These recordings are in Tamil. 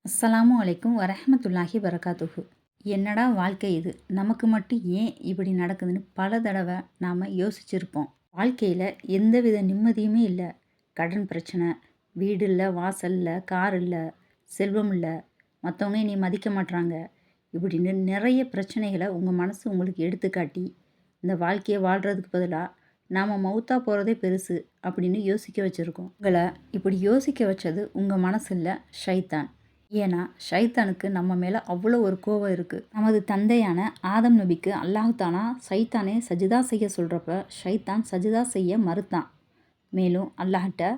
அஸ்ஸலாமு அலைக்கும் வரஹ்மத்துல்லாஹி வரகாத்துஹு. என்னடா வாழ்க்கை இது, நமக்கு மட்டும் ஏன் இப்படி நடக்குதுன்னு பல தடவை நாம் யோசிச்சிருப்போம். வாழ்க்கையில் எந்தவித நிம்மதியுமே இல்லை. கடன் பிரச்சனை, வீடு இல்லை, வாசல் இல்லை, கார் இல்லை, செல்வம் இல்லை, மற்றவங்க என்னை மதிக்க மாட்றாங்க, இப்படின்னு நிறைய பிரச்சனைகளை உங்கள் மனசு உங்களுக்கு எடுத்துக்காட்டி இந்த வாழ்க்கையை வாழ்கிறதுக்கு பதிலாக நாம் மௌத்தா போகிறதே பெருசு அப்படின்னு யோசிக்க வச்சுருக்கோம். உங்களை இப்படி யோசிக்க வச்சது உங்கள் மனசு இல்லை, ஷைத்தான். ஏன்னா ஷைத்தானுக்கு நம்ம மேலே அவ்வளோ ஒரு கோபம் இருக்குது. நமது தந்தையான ஆதம் நபிக்கு அல்லாஹ் தானா சைத்தானே சஜிதா செய்ய சொல்கிறப்ப ஷைத்தான் சஜிதா செய்ய மறுத்தான். மேலும் அல்லாஹ்கிட்ட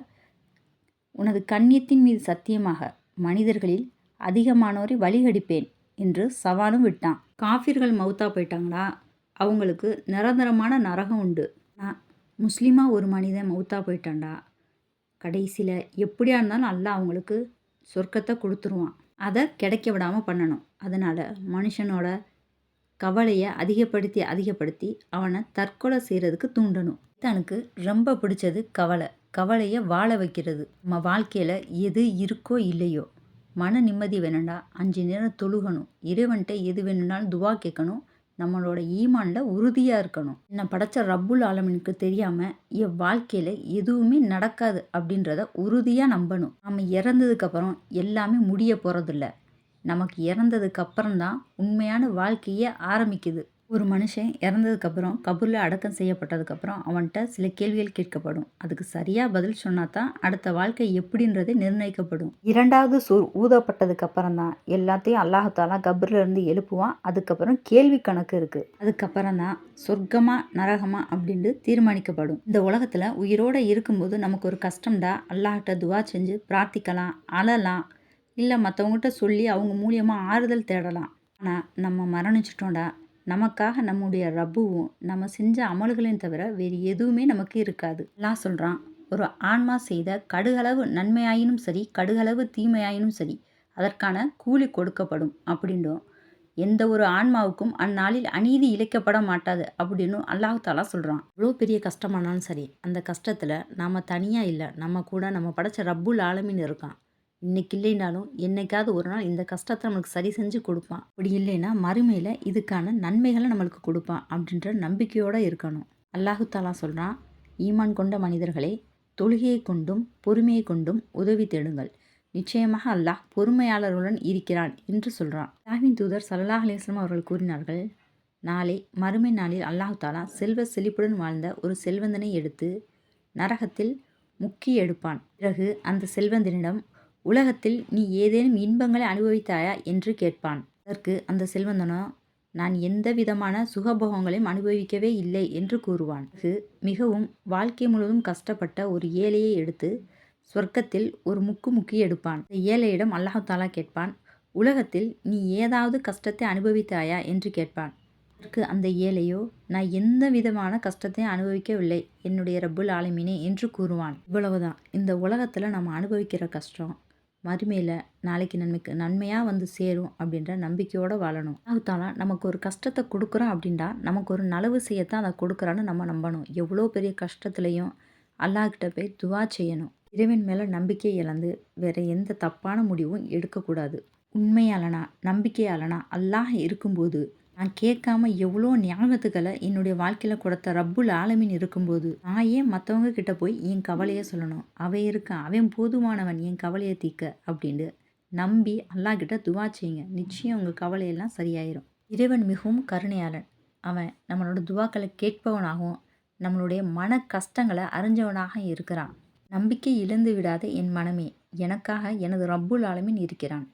உனது கண்ணியத்தின் மீது சத்தியமாக மனிதர்களில் அதிகமானோரை வழிகடிப்பேன் என்று சவாலும் விட்டான். காஃபிர்கள் மௌத்தா போயிட்டாங்களா, அவங்களுக்கு நிரந்தரமான நரகம் உண்டு. நான் முஸ்லீமாக ஒரு மனிதன் மௌத்தா போயிட்டான்டா, கடைசியில் எப்படியா இருந்தாலும் அல்லாஹ் அவங்களுக்கு சொர்க்கத்தை கொடுத்துருவான். அதை கிடைக்க விடாமல் பண்ணணும். அதனால் மனுஷனோட கவலையை அதிகப்படுத்தி அவனை தற்கொலை செய்கிறதுக்கு தூண்டணும். தனக்கு ரொம்ப பிடிச்சது கவலை. கவலையை வாழ வைக்கிறது. நம்ம வாழ்க்கையில் எது இருக்கோ இல்லையோ, மன நிம்மதி வேணும்டா 5 நேரம் தொழுகணும், இறைவன்கிட்ட எது வேணும்னாலும் துவா கேட்கணும், நம்மளோட ஈமானில் உறுதியாக இருக்கணும். என்னை படைச்ச ரப்புல் ஆலமீனுக்கு தெரியாமல் என் வாழ்க்கையில் எதுவுமே நடக்காது அப்படின்றத உறுதியாக நம்பணும். நம்ம இறந்ததுக்கப்புறம் எல்லாமே முடிய போகிறதில்ல. நமக்கு இறந்ததுக்கப்புறம்தான் உண்மையான வாழ்க்கையே ஆரம்பிக்குது. ஒரு மனுஷன் இறந்ததுக்கப்புறம் கபூரில் அடக்கம் செய்யப்பட்டதுக்கப்புறம் அவன்கிட்ட சில கேள்விகள் கேட்கப்படும். அதுக்கு சரியாக பதில் சொன்னால் தான் அடுத்த வாழ்க்கை எப்படின்றதே நிர்ணயிக்கப்படும். 2வது சூர் ஊதப்பட்டதுக்கப்புறம் தான் எல்லாத்தையும் அல்லாஹாலா கபூர்லேருந்து எழுப்புவான். அதுக்கப்புறம் கேள்வி கணக்கு இருக்குது. அதுக்கப்புறம் தான் சொர்க்கமா நரகமா அப்படின்ட்டு தீர்மானிக்கப்படும். இந்த உலகத்தில் உயிரோடு இருக்கும்போது நமக்கு ஒரு கஷ்டம்டா, அல்லாஹ்கிட்ட துவா செஞ்சு பிரார்த்திக்கலாம், அழலாம், இல்லை மற்றவங்ககிட்ட சொல்லி அவங்க மூலியமாக ஆறுதல் தேடலாம். ஆனால் நம்ம மரணிச்சிட்டோம்டா, நமக்காக நம்முடைய ரப்புவும் நம்ம செஞ்ச அமல்களையும் தவிர வேறு எதுவுமே நமக்கு இருக்காது. எல்லாம் சொல்கிறான், ஒரு ஆன்மா செய்த கடுகளவு நன்மையாயினும் சரி, கடுகளவு தீமையாயினும் சரி, அதற்கான கூலி கொடுக்கப்படும் அப்படின்னும், எந்த ஒரு ஆன்மாவுக்கும் அந்நாளில் அநீதி இழைக்கப்பட மாட்டாது அப்படின்னு அல்லாஹ் தாலா சொல்கிறான். இவ்வளோ பெரிய கஷ்டமானாலும் சரி, அந்த கஷ்டத்தில் நாம் தனியாக இல்லை, நம்ம கூட நம்ம படைச்ச ரப்புல் ஆலமீன் இருக்கான். இன்னைக்கு இல்லைனாலும் என்னைக்காவது ஒரு நாள் இந்த கஷ்டத்தை நம்மளுக்கு சரி செஞ்சு கொடுப்பான். அப்படி இல்லைன்னா மறுமையில் இதுக்கான நன்மைகளை நம்மளுக்கு கொடுப்பான் அப்படின்ற நம்பிக்கையோடு இருக்கணும். அல்லாஹு தாலா சொல்கிறான், ஈமான் கொண்ட மனிதர்களை தொழுகையை கொண்டும் பொறுமையை கொண்டும் உதவி தேடுங்கள், நிச்சயமாக அல்லாஹ் பொறுமையாளர்களுடன் இருக்கிறான் என்று சொல்கிறான். அல்லாஹ்வின் தூதர் ஸல்லல்லாஹு அலைஹி வஸல்லம் அவர்கள் கூறினார்கள், நாளை மறுமை நாளில் அல்லாஹு தாலா செல்வ செழிப்புடன் வாழ்ந்த ஒரு செல்வந்தனை எடுத்து நரகத்தில் முக்கி எடுப்பான். பிறகு அந்த செல்வந்தனிடம், உலகத்தில் நீ ஏதேனும் இன்பங்களை அனுபவித்தாயா என்று கேட்பான். அதற்கு அந்த செல்வந்தனோ, நான் எந்த விதமான சுகபோகங்களையும் அனுபவிக்கவே இல்லை என்று கூறுவான். மிகவும் வாழ்க்கை முழுவதும் கஷ்டப்பட்ட ஒரு ஏழையை எடுத்து சொர்க்கத்தில் ஒரு முக்கி எடுப்பான். இந்த ஏழையிடம் அல்லாஹ் தாலா கேட்பான், உலகத்தில் நீ ஏதாவது கஷ்டத்தை அனுபவித்தாயா என்று கேட்பான். அதற்கு அந்த ஏழையோ, நான் எந்த விதமான கஷ்டத்தையும் அனுபவிக்கவில்லை என்னுடைய ரப்புல் ஆலமீனே என்று கூறுவான். இவ்வளவுதான். இந்த உலகத்தில் நம்ம அனுபவிக்கிற கஷ்டம் மறுமையில் நாளைக்கு நன்மையாக வந்து சேரும் அப்படின்ற நம்பிக்கையோடு வாழணும். அதுதானா நமக்கு ஒரு கஷ்டத்தை கொடுக்குறோம் அப்படின்டா நமக்கு ஒரு நலவு செய்யத்தான் அதை கொடுக்குறான்னு நம்ம நம்பணும். எவ்வளோ பெரிய கஷ்டத்துலையும் அல்லாஹ்கிட்ட போய் துவா செய்யணும். இறைவன் மேலே நம்பிக்கை இழந்து வேறு எந்த தப்பான முடிவும் எடுக்கக்கூடாது. உண்மையாளனா நம்பிக்கையாளனா அல்லாஹ் இருக்கும்போது, நான் கேட்காம எவ்வளோ ஞாபகத்துக்களை என்னுடைய வாழ்க்கையில் கொடுத்த ரப்புல் ஆலமீன் இருக்கும்போது, நான் ஏன் மற்றவங்க கிட்ட போய் என் கவலையை சொல்லணும்? அவன் இருக்கான், அவன் போதுமானவன் என் கவலையை தீர்க்க அப்படின்ட்டு நம்பி அல்லாஹ்கிட்ட துவா செய்யுங்க. நிச்சயம் உங்கள் கவலையெல்லாம் சரியாயிரும். இறைவன் மிகவும் கருணையாளன். அவன் நம்மளோட துவாக்களை கேட்பவனாகவும் நம்மளுடைய மன கஷ்டங்களை அறிஞ்சவனாக இருக்கிறான். நம்பிக்கை இழந்து விடாத என் மனமே, எனக்காக எனது ரப்புல் ஆலமீன் இருக்கிறான்.